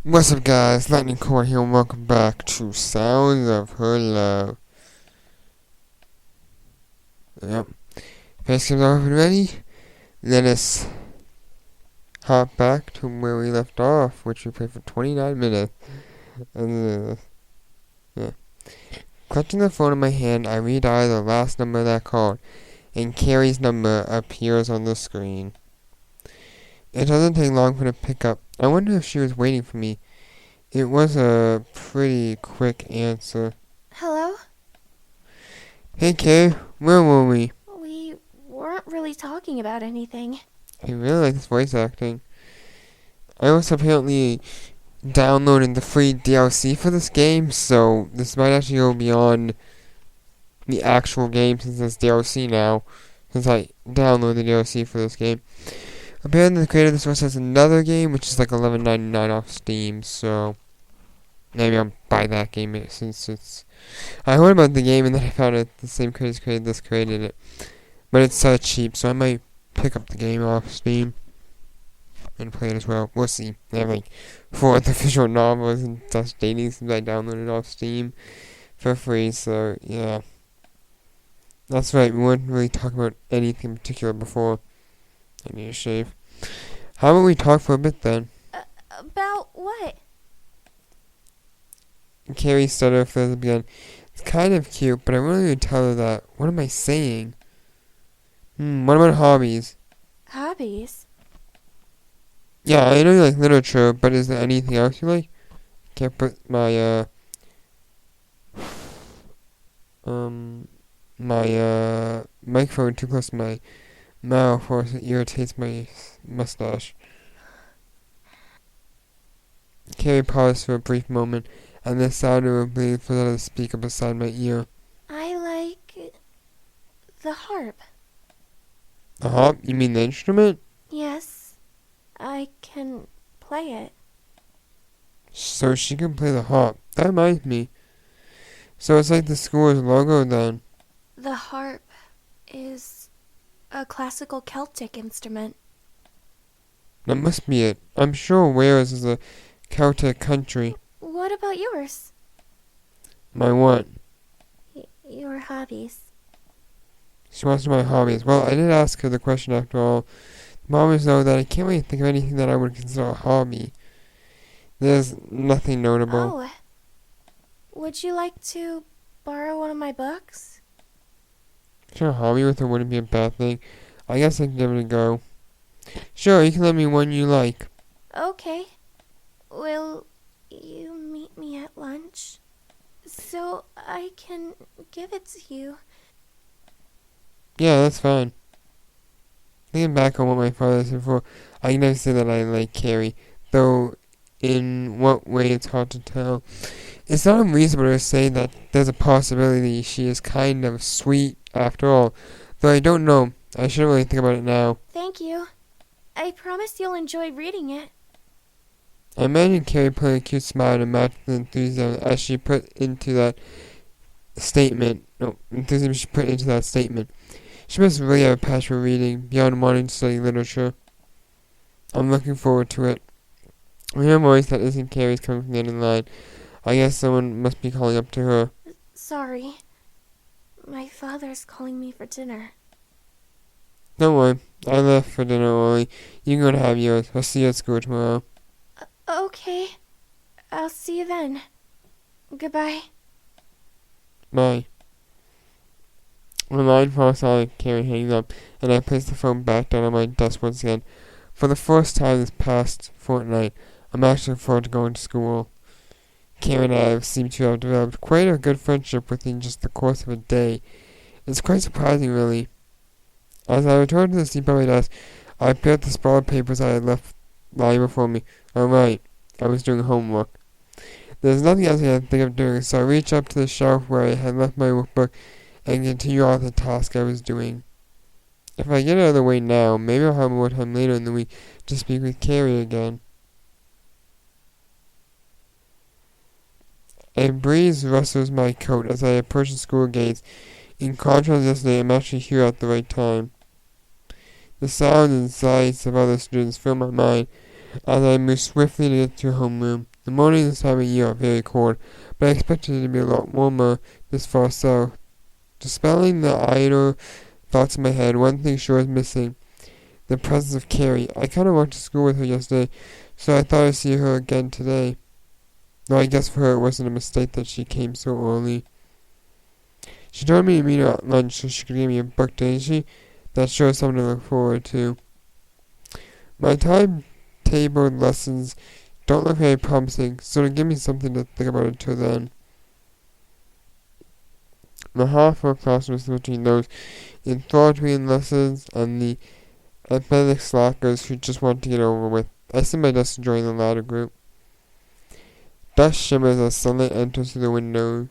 What's up, guys? Lightning Core here, and welcome back to Sounds of Her Love. Yep. First game's off and ready. Let us hop back to where we left off, which we played for 29 minutes. And, yeah. Clutching the phone in my hand, I redial the last number that called, and Ceri's number appears on the screen. It doesn't take long for her to pick up. I wonder if she was waiting for me. It was a pretty quick answer. Hello? Hey, Ceri, where were we? We weren't really talking about anything. I really like this voice acting. I was apparently downloading the free DLC for this game, so this might actually go beyond the actual game since it's DLC now, since I downloaded the DLC for this game. Apparently the creator of this has another game, which is like $11.99 off Steam, so maybe I'll buy that game since it's... I heard about the game and then I found out the same creators created it. But it's so cheap, so I might pick up the game off Steam and play it as well. We'll see. They have like 4 other visual novels and such dating since I downloaded it off Steam for free, so yeah. That's right, we weren't really talking about anything in particular before. I need a shave. How about we talk for a bit then? About what? Ceri stuttered for the beginning. It's kind of cute, but I really would tell her that. What am I saying? What about hobbies? Hobbies? Yeah, I know you like literature, but is there anything else you like? Can't put my, microphone too close to my mouth or it irritates my mustache. Ceri paused for a brief moment, and the sound of a blade fell out of the speaker beside my ear. I like the harp. The harp? You mean the instrument? Yes, I can play it. So she can play the harp. That reminds me. So it's like the school's logo then. The harp is a classical Celtic instrument. That must be it. I'm sure Wales is a Celtic country. What about yours? My what? Your hobbies. She wants to know my hobbies. Well, I did ask her the question after all. The problem is, though, that I can't really think of anything that I would consider a hobby. There's nothing notable. Oh, would you like to borrow one of my books? Sure, a hobby with her wouldn't be a bad thing. I guess I can give it a go. Sure, you can lend me one you like. Okay. Will you meet me at lunch? So I can give it to you. Yeah, that's fine. Thinking back on what my father said before, I can never say that I like Ceri, though in what way it's hard to tell. It's not unreasonable to say that there's a possibility she is kind of sweet after all, though I don't know. I shouldn't really think about it now. Thank you. I promise you'll enjoy reading it. I imagine Ceri put a cute smile to match the enthusiasm as she put into that statement. Enthusiasm she put into that statement. She must really have a passion for reading, beyond wanting to study literature. I'm looking forward to it. I hear a voice that isn't Ceri's coming from the end of the line. I guess someone must be calling up to her. Sorry. My father's calling me for dinner. Don't worry, I left for dinner early. You can go to have yours. I'll see you at school tomorrow. Okay. I'll see you then. Goodbye. Bye. The line falls out, Ceri hangs up, and I place the phone back down on my desk once again. For the first time this past fortnight, I'm actually looking forward to going to school. Ceri and I seem to have developed quite a good friendship within just the course of a day. It's quite surprising, really. As I returned to the seat by my desk, I picked up the sprawled papers I had left lying before me. Oh, right, I was doing homework. There's nothing else I had to think of doing, so I reached up to the shelf where I had left my workbook and continue on with the task I was doing. If I get out of the way now, maybe I'll have more time later in the week to speak with Ceri again. A breeze rustles my coat as I approach the school gates. In contrast to yesterday, I'm actually here at the right time. The sounds and sights of other students fill my mind as I move swiftly to get to her homeroom. The mornings this time of year are very cold, but I expected it to be a lot warmer this far south. Dispelling the idle thoughts in my head, one thing sure is missing: the presence of Ceri. I kinda went to school with her yesterday, so I thought I'd see her again today. Though I guess for her it wasn't a mistake that she came so early. She told me to meet her at lunch so she could give me a book, didn't she? That sure is something to look forward to. My timetabled lessons don't look very promising, so to give me something to think about until then. The half-hour classroom is between those authoritarian lessons and the apathetic slackers who just want to get over with. I sit at my desk to join the latter group. Dust shimmers as sunlight enters through the windows.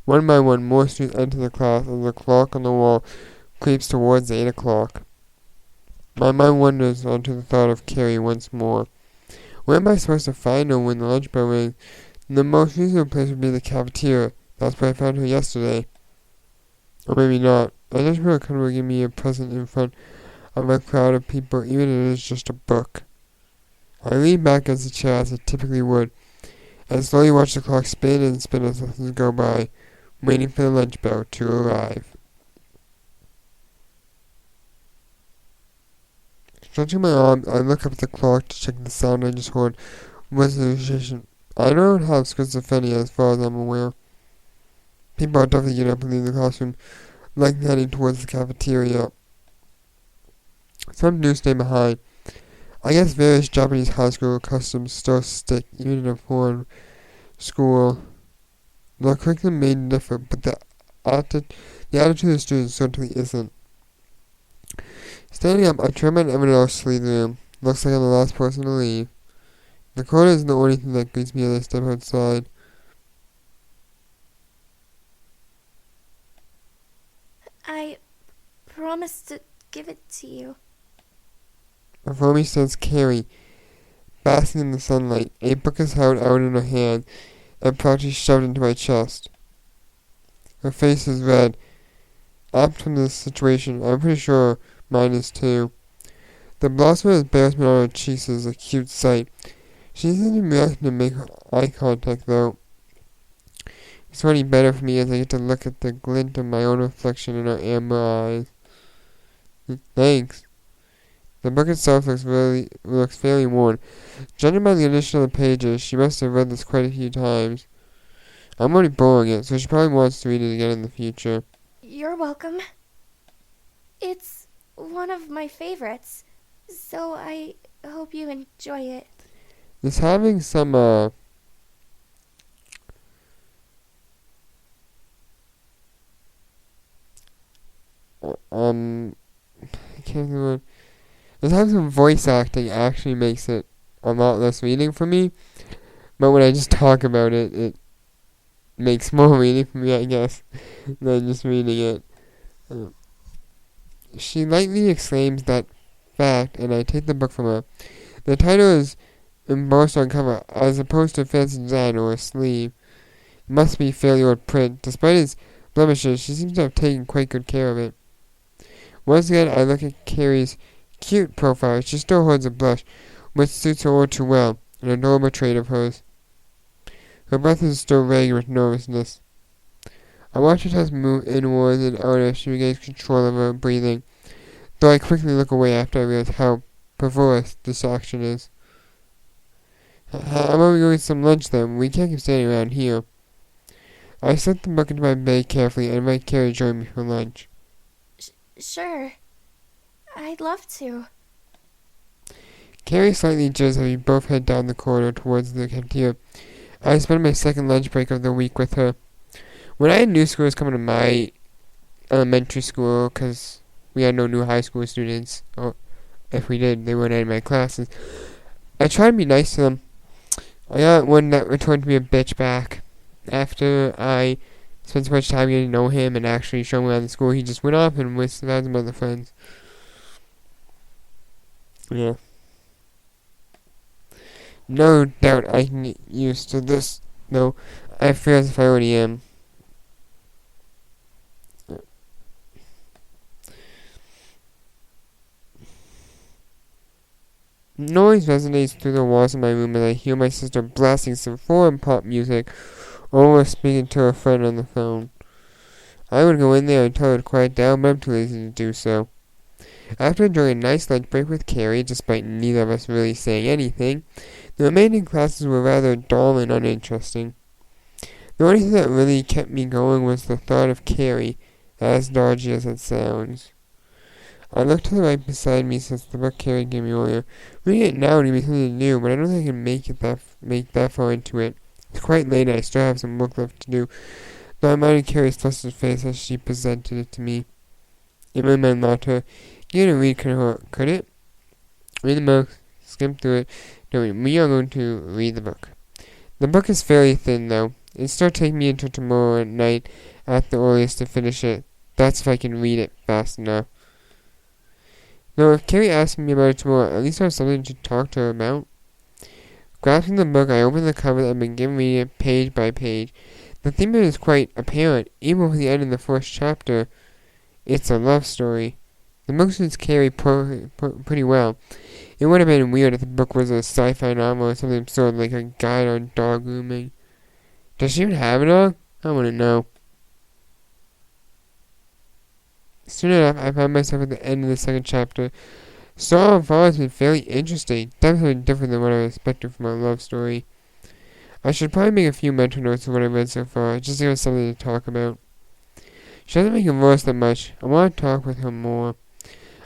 One by one, more students enter the class as the clock on the wall creeps towards 8 o'clock. My mind wanders onto the thought of Ceri once more. Where am I supposed to find her when the lunch bell rings? The most reasonable place would be the cafeteria. That's where I found her yesterday. Or maybe not. I just feel comfortable giving me a present in front of a crowd of people, even if it is just a book. I lean back against the chair as I typically would, and slowly watch the clock spin and spin as lessons go by, waiting for the lunch bell to arrive. Stretching my arms, I look up at the clock to check the sound I just heard. Resolution. I don't have schizophrenia as far as I'm aware. People are definitely getting up and leaving the classroom, like heading towards the cafeteria. Some do stay behind. I guess various Japanese high school customs still stick, even in a foreign school. The curriculum may differ, but the attitude of the students certainly isn't. Standing up, I turn my everyone else to leave the room. Looks like I'm the last person to leave. The corner isn't the only thing that greets me as I step outside. I promised to give it to you. Before me stands Ceri, basking in the sunlight. A book is held out in her hand and practically shoved into my chest. Her face is red. Apt from this situation, I'm pretty sure mine is too. The blossom of embarrassment on her cheeks is a cute sight. She isn't even reacting to make eye contact, though. It's already better for me as I get to look at the glint of my own reflection in her amber eyes. Thanks. The book itself looks fairly worn. Judging by the condition of the pages, she must have read this quite a few times. I'm already borrowing it, so she probably wants to read it again in the future. You're welcome. It's one of my favorites, so I hope you enjoy it. It's having some, I can't remember. It's having some voice acting actually makes it a lot less reading for me. But when I just talk about it, it makes more reading for me, I guess, than just reading it. She lightly exclaims that fact, and I take the book from her. The title is embossed on cover, as opposed to fancy design or a sleeve. It must be fairly old print. Despite its blemishes, she seems to have taken quite good care of it. Once again, I look at Ceri's cute profile. She still holds a blush, which suits her all too well, an adorable trait of hers. Her breath is still vague with nervousness. I watch her chest move inwards and out as she regains control of her breathing, though I quickly look away after I realize how perverse this action is. How about we go get some lunch then? We can't keep standing around here. I slip the book into my bag carefully and invite Ceri to join me for lunch. Sure. I'd love to. Ceri slightly jigs as we both head down the corridor towards the cafeteria. I spend my second lunch break of the week with her. When I had new schoolers coming to my elementary school, because we had no new high school students, or if we did, they weren't in my classes, I tried to be nice to them. I got one that returned to me a bitch back. After I spent so much time getting to know him and actually showing me around the school, he just went off and was found some other friends. Yeah. No doubt I can get used to this, though I feel as if I already am. Noise resonates through the walls of my room as I hear my sister blasting some foreign pop music or speaking to a friend on the phone. I would go in there and tell her to quiet down, but I'm too lazy to do so. After enjoying a nice lunch break with Ceri, despite neither of us really saying anything, the remaining classes were rather dull and uninteresting. The only thing that really kept me going was the thought of Ceri, as dodgy as it sounds. I looked to the right beside me since the book Ceri gave me earlier. Reading it now would be something new, but I don't think I can make that far into it. It's quite late and I still have some work left to do, though I minded Carrie's flustered face as she presented it to me. In my mind laughed her. Getting to read could it? Read the book, skim through it. No, we are going to read the book. The book is fairly thin, though. It'll still take me until tomorrow night at the earliest to finish it. That's if I can read it fast enough. Though if Ceri asks me about it tomorrow, at least I have something to talk to her about. Grasping the book, I opened the cover and began reading it page by page. The theme of it is quite apparent, even with the end of the first chapter. It's a love story. The book suits Ceri pretty well. It would have been weird if the book was a sci-fi novel or something absurd like a guide on dog grooming. Does she even have a dog? I want to know. Soon enough, I found myself at the end of the second chapter. So far, it's been fairly interesting. Definitely different than what I expected from a love story. I should probably make a few mental notes of what I've read so far, just to have something to talk about. She doesn't make it worse that much. I want to talk with her more.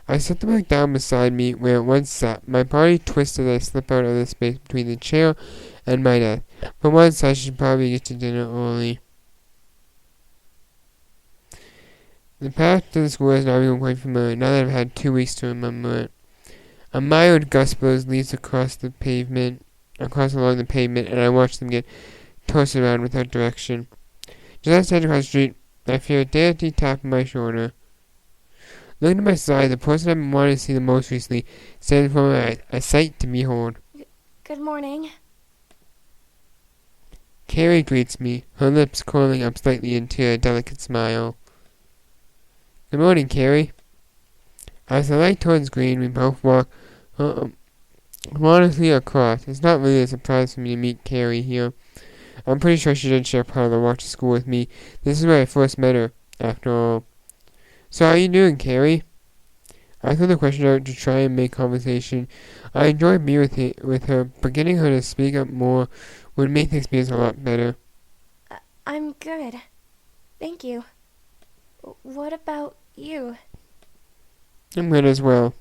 I set the book down beside me where it once sat. My body twisted as I slipped out of the space between the chair and my desk. For once, I should probably get to dinner early. The path to the school is now become quite familiar, now that I've had 2 weeks to remember it. A mild gust blows leaves across along the pavement, and I watch them get tossed around without direction. Just as I stand across the street, I feel a dainty tap on my shoulder. Looking to my side, the person I've been wanting to see the most recently stands before my eyes, a sight to behold. Good morning. Ceri greets me, her lips curling up slightly into a delicate smile. Good morning, Ceri. As the light turns green, we both walk honestly across. It's not really a surprise for me to meet Ceri here. I'm pretty sure she did share part of the walk to school with me. This is where I first met her, after all. So how are you doing, Ceri? I threw the question out to try and make conversation. I enjoyed being with her, but getting her to speak up more would make the experience a lot better. I'm good. Thank you. What about you? I'm good as well.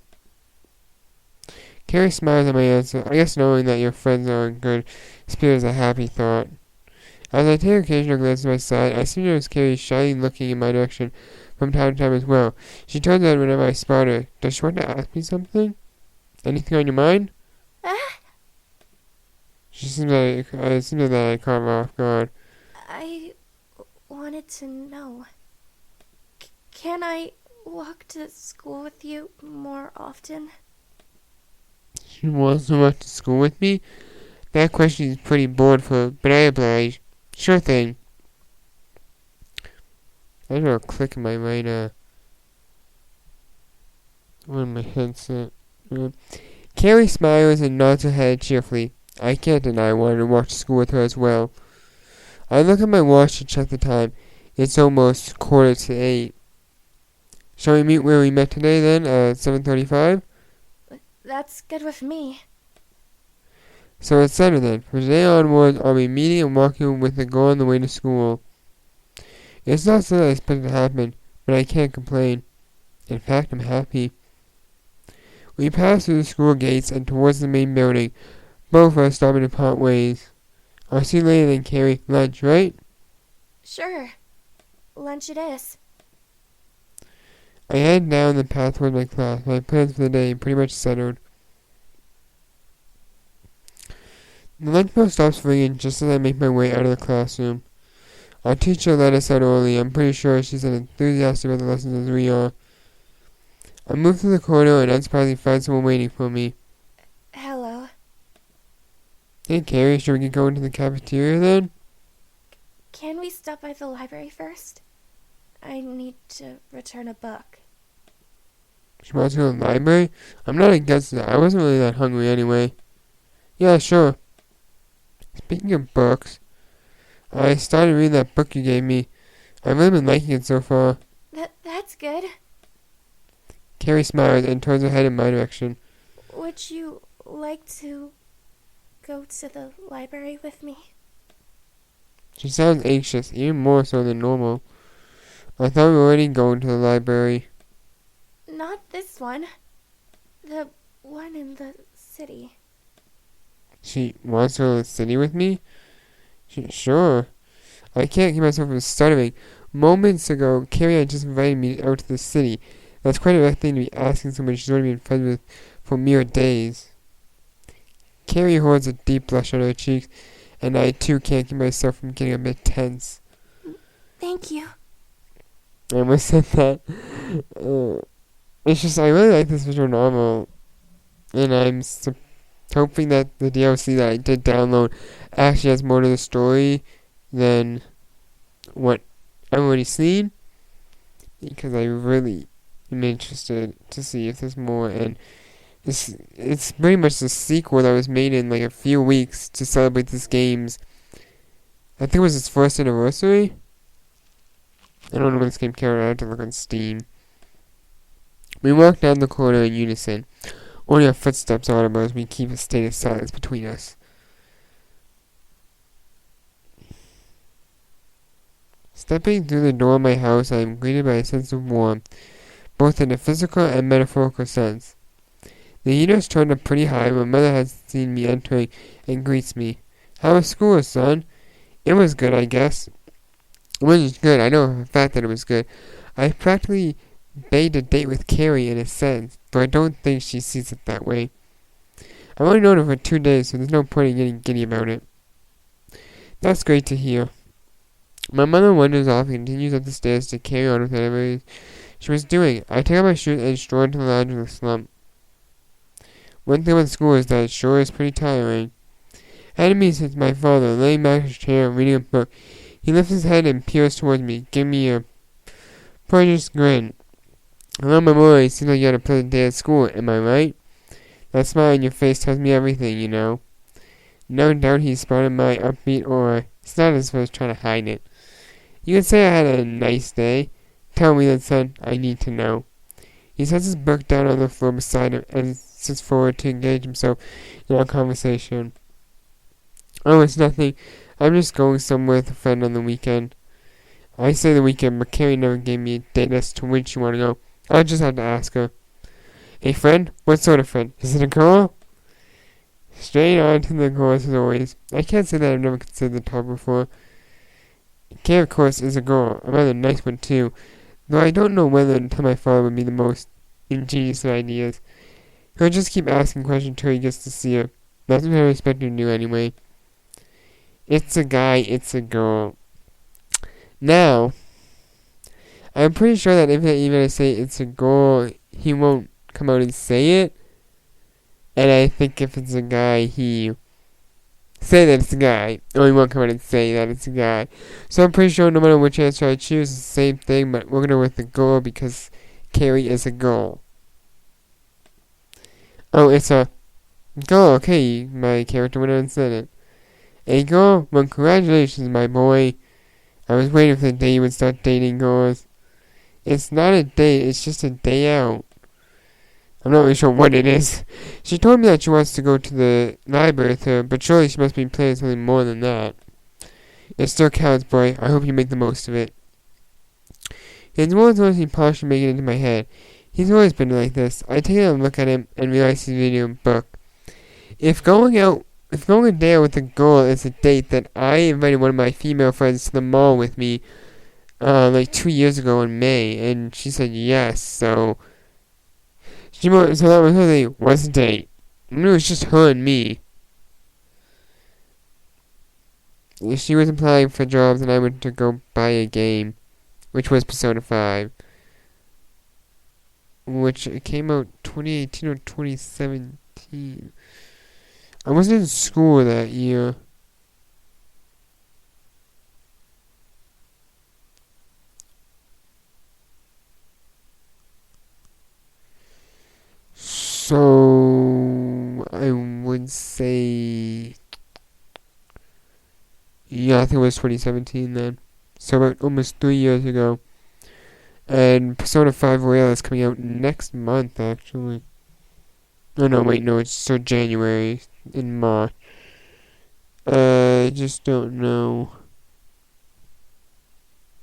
Ceri smiles at my answer. I guess knowing that your friends are in good spirits is a happy thought. As I take occasional glances to my side, I see notice Ceri shyly looking in my direction from time to time as well. She turns out whenever I spot her. Does she want to ask me something? Anything on your mind? It seems that I caught her off guard. I wanted to know. Can I walk to school with you more often? She wants to walk to school with me? That question is pretty bored for her, but I oblige. Sure thing. I hear a click in my right, on my headset. Ceri smiles and nods her head cheerfully. I can't deny I wanted to walk to school with her as well. I look at my watch to check the time. It's almost 7:45. Shall we meet where we met today then, at 7:35? That's good with me. So it's settled then. From today onwards, I'll be meeting and walking with the girl on the way to school. It's not something I expected to happen, but I can't complain. In fact, I'm happy. We pass through the school gates and towards the main building. Both of us stopping to part ways. I'll see you later then, Ceri. Lunch, right? Sure. Lunch it is. I head down the path towards my class. My plans for the day pretty much settled. The lunch bell stops ringing just as I make my way out of the classroom. Our teacher let us out early. I'm pretty sure she's as enthusiastic about the lessons as we are. I move through the corridor and unsurprisingly find someone waiting for me. Hello. Hey, Ceri, should we get going to the cafeteria then? Can we stop by the library first? I need to return a book. She wants to go to the library? I'm not against that. I wasn't really that hungry anyway. Yeah, sure. Speaking of books, I started reading that book you gave me. I've really been liking it so far. That's good. Ceri smiles and turns her head in my direction. Would you like to go to the library with me? She sounds anxious, even more so than normal. I thought we were already going to the library. Not this one. The one in the city. She wants to go to the city with me? Sure. I can't keep myself from stuttering. Moments ago, Ceri had just invited me out to the city. That's quite a rare thing to be asking someone she's already been friends with for mere days. Ceri holds a deep blush on her cheeks, and I too can't keep myself from getting a bit tense. Thank you. I almost said that. It's just, I really like this visual novel, and I'm hoping that the DLC that I did download actually has more to the story than what I've already seen, because I really am interested to see if there's more, and it's pretty much the sequel that was made in like a few weeks to celebrate this game's, I think it was its first anniversary. I don't know when this game came out. I have to look on Steam. We walk down the corridor in unison. Only our footsteps audible as we keep a state of silence between us. Stepping through the door of my house, I am greeted by a sense of warmth, both in a physical and metaphorical sense. The heater's turned up pretty high. My mother has seen me entering and greets me. How was school, son? It was good, I guess. It wasn't good. I know for a fact that it was good. I practically begged a date with Ceri in a sense, though I don't think she sees it that way. I've only known her for 2 days, so there's no point in getting giddy about it. That's great to hear. My mother wanders off and continues up the stairs to carry on with whatever she was doing. I take out my shoes and stroll into the lounge with a slump. One thing about school is that it sure is pretty tiring. Ahead of me sits my father, laying back in his chair, reading a book. He lifts his head and peers towards me, giving me a prodigious grin. Hello, my boy. It seems like you had a pleasant day at school, am I right? That smile on your face tells me everything, you know. No doubt he spotted my upbeat aura. It's not as if I was trying to hide it. You could say I had a nice day. Tell me that, son. I need to know. He sets his book down on the floor beside him and sits forward to engage himself in our conversation. Oh, it's nothing. I'm just going somewhere with a friend on the weekend. I say the weekend, but Ceri never gave me a date as to when she want to go. I'll just have to ask her. A friend? What sort of friend? Is it a girl? Straight on to the girls as always. I can't say that I've never considered the topic before. Ceri, of course, is a girl. A rather nice one, too. Though I don't know whether to tell my father would be the most ingenious of ideas. He'll just keep asking questions until he gets to see her. That's what I expect him to do anyway. It's a guy, it's a girl. Now, I'm pretty sure that if I say it's a girl, he won't come out and say it. And I think if it's a guy, he say that it's a guy, or he won't come out and say that it's a guy. So I'm pretty sure no matter which answer I choose, it's the same thing, but we're gonna go with the girl because Ceri is a girl. Oh, it's a girl, okay, my character went out and said it. A girl? Well, congratulations, my boy. I was waiting for the day you would start dating girls. It's not a date, it's just a day out. I'm not really sure what it is. She told me that she wants to go to the library with her, but surely she must be planning something more than that. It still counts, boy. I hope you make the most of it. His words always seem polished to make it into my head. He's always been like this. I take a look at him and realize he's reading a book. If going a day out with a girl is a date, then I invited one of my female friends to the mall with me, like 2 years ago in May, and she said yes, so that was her date, was a date. I mean, it was just her and me. She was applying for jobs and I went to go buy a game, which was Persona 5. Which came out 2018 or 2017. I wasn't in school that year. say, yeah, I think it was 2017 then. So about almost 3 years ago. And Persona 5 Royale is coming out next month, actually. Oh no, wait, no, it's so January in March. I just don't know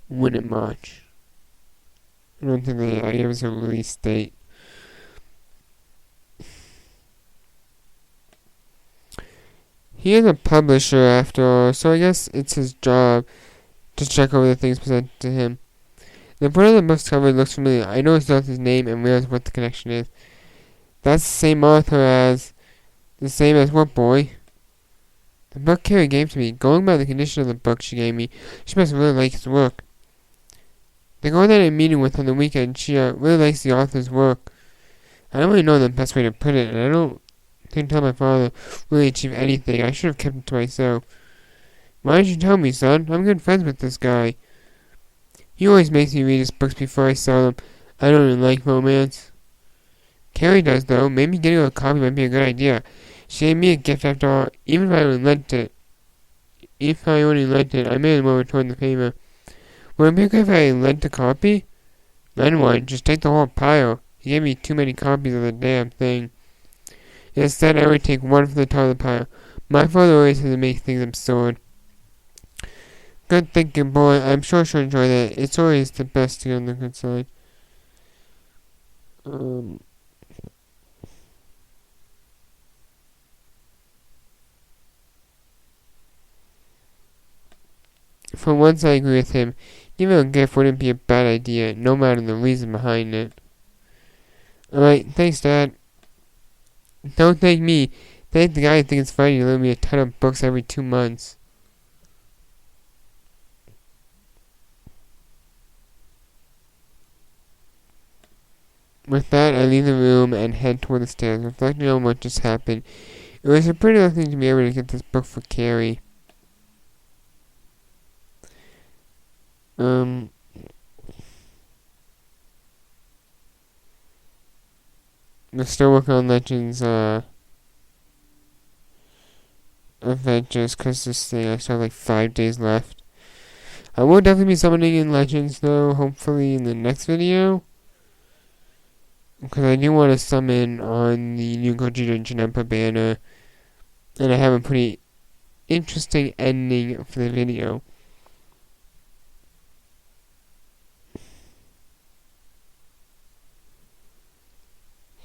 when in March. I don't think I gave us a release date. He is a publisher after all, so I guess it's his job to check over the things presented to him. The part of the book's cover looks familiar. I know it's not his name and realize what the connection is. That's the same author as... The same as what, boy? The book Ceri gave to me. Going by the condition of the book she gave me, she must really like his work. The girl that I'm meeting with on the weekend, she really likes the author's work. I don't really know the best way to put it, and I don't think tell my father really achieve anything. I should have kept it to myself. Why didn't you tell me, son? I'm good friends with this guy. He always makes me read his books before I sell them. I don't really like romance. Ceri does, though. Maybe getting her a copy might be a good idea. She gave me a gift after all, even if I only lent it. I may as well return the favor. Would it be okay if I lent a copy? Then what? Just take the whole pile. He gave me too many copies of the damn thing. Instead, I would take one from the top of the pile. My father always has to make things absurd. Good thinking, boy. I'm sure she'll enjoy that. It's always the best to get on the good side. For once, I agree with him. Giving a gift wouldn't be a bad idea, no matter the reason behind it. Alright, thanks, Dad. Don't thank me. Thank the guy who thinks it's funny to lend me a ton of books every 2 months. With that, I leave the room and head toward the stairs, reflecting on what just happened. It was a pretty lucky thing to be able to get this book for Ceri. We're still working on Legends, Adventures, cause this thing, I still have like 5 days left. I will definitely be summoning in Legends, though, hopefully in the next video. Because I do want to summon on the new Gogeta Janempa banner. And I have a pretty interesting ending for the video.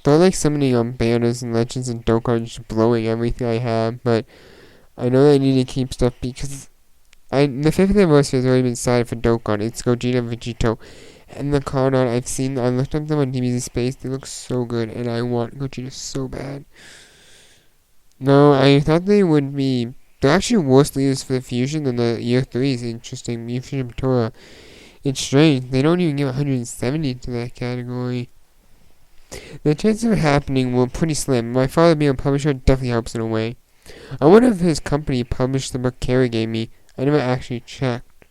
So I like summoning on banners and legends and Dokkan, just blowing everything I have, but I know that I need to keep stuff because the 5th anniversary has already been decided for Dokkan. It's Gogeta and Vegito. And the card art I looked at them on DBZ Space, they look so good, and I want Gogeta so bad. No, I thought they would be... They're actually worse leaders for the Fusion than the Year 3 is interesting. Fusion Tora. It's strange, they don't even give 170 to that category. The chances of it happening were pretty slim. My father being a publisher definitely helps in a way. I wonder if his company published the book Ceri gave me. I never actually checked.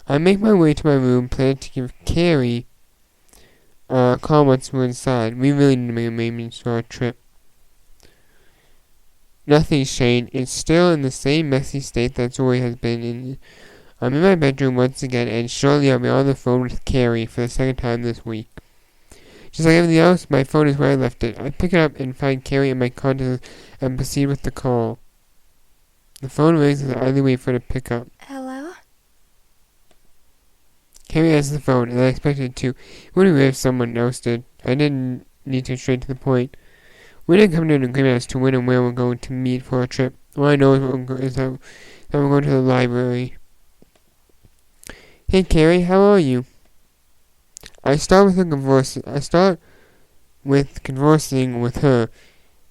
I make my way to my room, planning to give Ceri a call once we're inside. We really need to make arrangements for our trip. Nothing's changed. It's still in the same messy state that Ceri has been in. I'm in my bedroom once again, and shortly I'll be on the phone with Ceri for the second time this week. Just like everything else, my phone is where I left it. I pick it up and find Ceri in my contacts and proceed with the call. The phone rings as I idly wait for it to pick up. Hello? Ceri answers the phone, and I expected it to. It would be weird if someone else did. I didn't need to straight to the point. We didn't come to an agreement as to when and where we're going to meet for our trip. All I know is that we're going to the library. Hey Ceri, how are you? I start with conversing with her.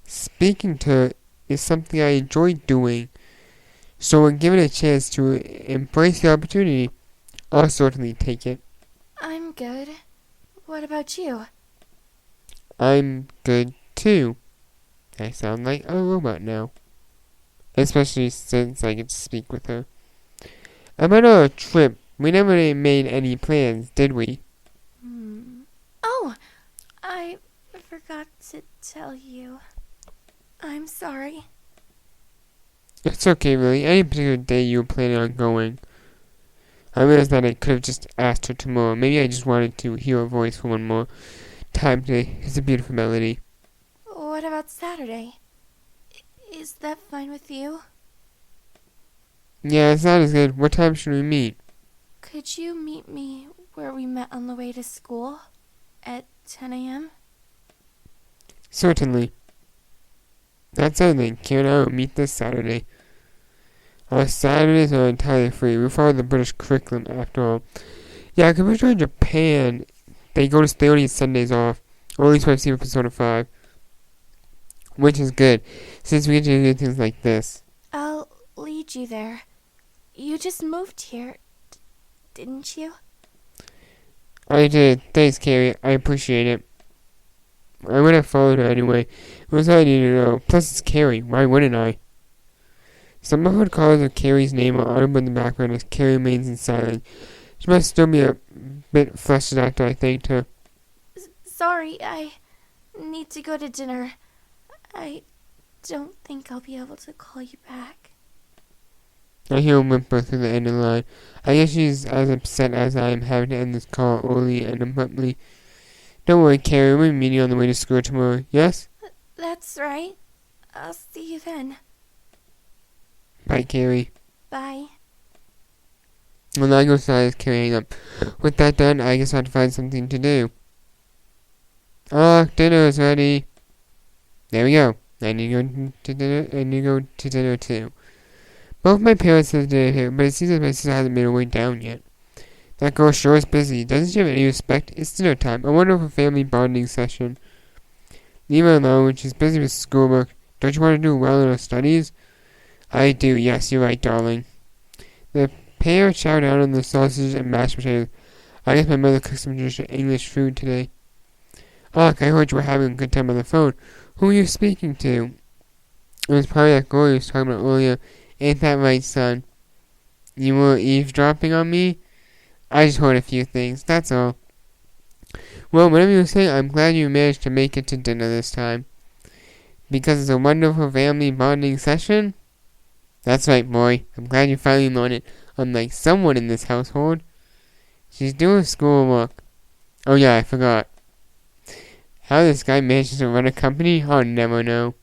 Speaking to her is something I enjoy doing, so when given a chance to embrace the opportunity, I'll certainly take it. I'm good. What about you? I'm good too. I sound like a robot now. Especially since I get to speak with her. About our trip, we never made any plans, did we? Oh, I forgot to tell you. I'm sorry. It's okay, really. Any particular day you were planning on going. I realized that I could have just asked her tomorrow. Maybe I just wanted to hear her voice for one more time today. It's a beautiful melody. What about Saturday? Is that fine with you? Yeah, it's not as good. What time should we meet? Could you meet me where we met on the way to school? At 10 a.m.? Certainly. That's Saturday. Karen and I will meet this Saturday. Our Saturdays are entirely free. We follow the British curriculum after all. Yeah, compared to Japan, they only get Sundays off. Or at least what I've seen with Persona 5. Which is good, since we get to do things like this. I'll lead you there. You just moved here, didn't you? I did. Thanks, Ceri. I appreciate it. I would have followed her anyway. It was all I needed to know. Plus, it's Ceri. Why wouldn't I? Some muffled calls of Carrie's name are audible in the background as Ceri remains in silence. She must still be a bit flustered after I thanked her. Sorry, I need to go to dinner. I don't think I'll be able to call you back. I hear a whimper through the end of the line. I guess she's as upset as I am having to end this call early and abruptly. Don't worry, Ceri. We'll be meeting on the way to school tomorrow, yes? That's right. I'll see you then. Bye, Ceri. Bye. Well, I go silent as Ceri hang up. With that done, I guess I have to find something to do. Dinner is ready. There we go. I need to go to dinner. I need to go to dinner too. Both my parents have dinner here, but it seems like my sister hasn't made her way down yet. That girl sure is busy. Doesn't she have any respect? It's dinner time. I wonder if a family bonding session. Leave her alone. She's busy with schoolwork. Don't you want to do well in her studies? I do. Yes, you're right, darling. The pair chow down on the sausage and mashed potatoes. I guess my mother cooked some traditional English food today. Look, I heard you were having a good time on the phone. Who were you speaking to? It was probably that girl you was talking about earlier. Ain't that right, son? You were eavesdropping on me? I just heard a few things, that's all. Well, whatever you were saying, I'm glad you managed to make it to dinner this time. Because it's a wonderful family bonding session? That's right, boy. I'm glad you finally learned it, unlike someone in this household. She's doing schoolwork. Oh yeah, I forgot. How this guy manages to run a company, I'll never know.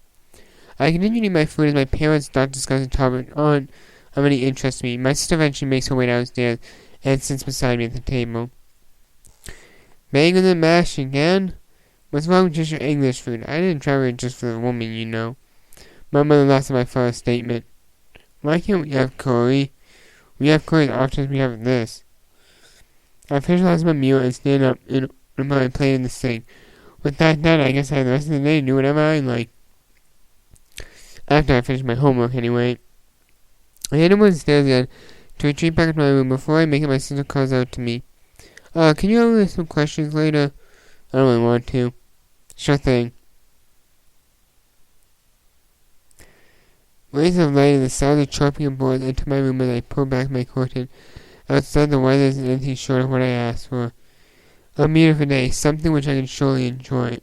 I continue to eat my food as my parents don't discuss the topic on how many interests me. My sister eventually makes her way downstairs and sits beside me at the table. Banging the mash again? What's wrong with just your English food? I didn't travel it just for the woman, you know. My mother laughed at my father's statement. Why can't we have curry? We have curry as often as we have this. I finish my meal and stand up and put my plate in the sink. With that done, I guess I have the rest of the day to do whatever I like. After I finish my homework, anyway. I head downstairs again to retreat back to my room before I make it my sister calls out to me. Can you ask me some questions later? I don't really want to. Sure thing. Rays of light and the sound of chopping boards enter my room as I pull back my curtain. Outside, the weather isn't anything short of what I asked for. A beautiful day, something which I can surely enjoy.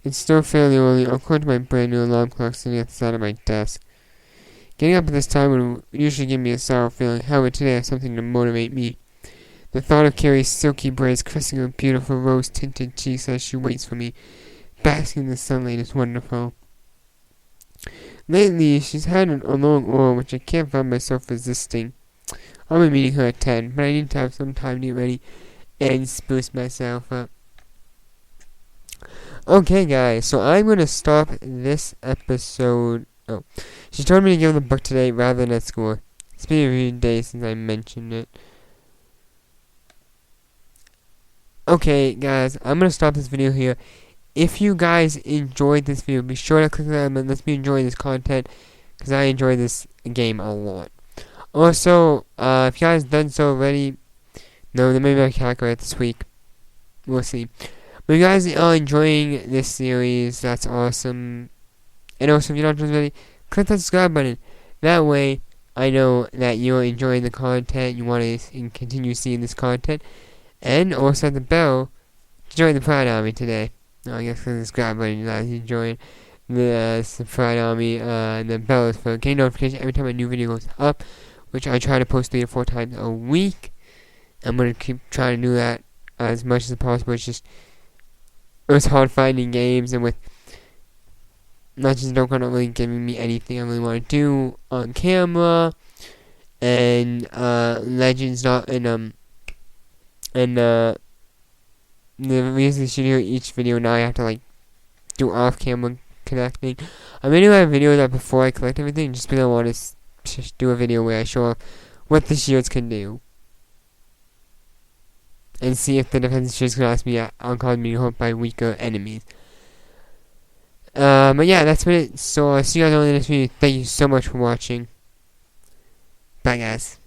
It's still fairly early, according to my brand new alarm clock sitting at the side of my desk. Getting up at this time would usually give me a sour feeling, however today I have something to motivate me. The thought of Carrie's silky braids caressing her beautiful rose-tinted cheeks as she waits for me, basking in the sunlight, is wonderful. Lately, she's had a long oral which I can't find myself resisting. I'll be meeting her at 10, but I need to have some time to get ready and spruce myself up. Okay, guys, so I'm going to stop this episode. Oh, she told me to give the book today rather than at school. It's been a few days since I mentioned it. Okay, guys, I'm going to stop this video here. If you guys enjoyed this video, be sure to click that button. Let's be enjoying this content, because I enjoy this game a lot. Also, if you guys done so already, no, there may be a calculator this week. We'll see. But if you guys are enjoying this series, that's awesome. And also, if you're not already, click that subscribe button. That way, I know that you're enjoying the content, you want to continue seeing this content. And also the bell to join the Pride Army today. No, I guess the subscribe button you guys enjoying the subscribe on me, and the bell is for getting notification every time a new video goes up, which I try to post 3 or 4 times a week. I'm gonna keep trying to do that as much as possible. It was hard finding games, and with Legends don't really giving me anything I really want to do on camera, and Legends not the reason you should hear each video now I have to do off camera connecting. I'm gonna do a video that before I collect everything, just because I want to just do a video where I show off what the shields can do. And see if the defensive shields can last me on cause me hurt by weaker enemies. But yeah, that's been it. So I'll see you guys on the next video. Thank you so much for watching. Bye guys.